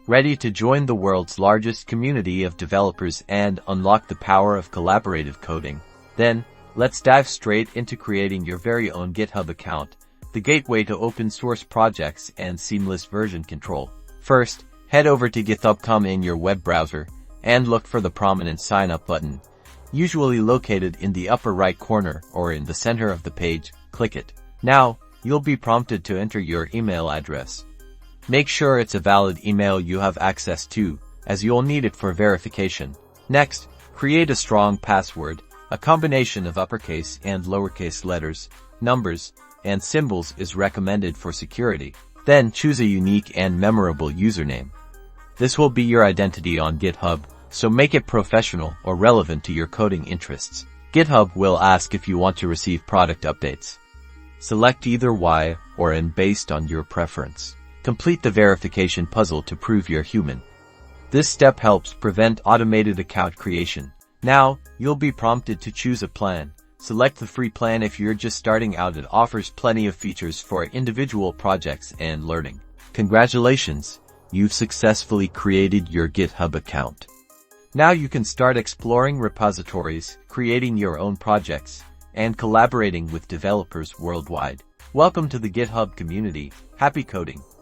Ready to join the world's largest community of developers and unlock the power of collaborative coding? Then, let's dive straight into creating your very own GitHub account, the gateway to open source projects and seamless version control. First, head over to github.com in your web browser and look for the prominent sign up button, usually located in the upper right corner or in the center of the page. Click it. Now, you'll be prompted to enter your email address. Make sure it's a valid email you have access to, as you'll need it for verification. Next, create a strong password. A combination of uppercase and lowercase letters, numbers, and symbols is recommended for security. Then choose a unique and memorable username. This will be your identity on GitHub, so make it professional or relevant to your coding interests. GitHub will ask if you want to receive product updates. Select either Y or N based on your preference. Complete the verification puzzle to prove you're human. This step helps prevent automated account creation. Now, you'll be prompted to choose a plan. Select the free plan if you're just starting out. It offers plenty of features for individual projects and learning. Congratulations! You've successfully created your GitHub account. Now you can start exploring repositories, creating your own projects, and collaborating with developers worldwide. Welcome to the GitHub community. Happy coding!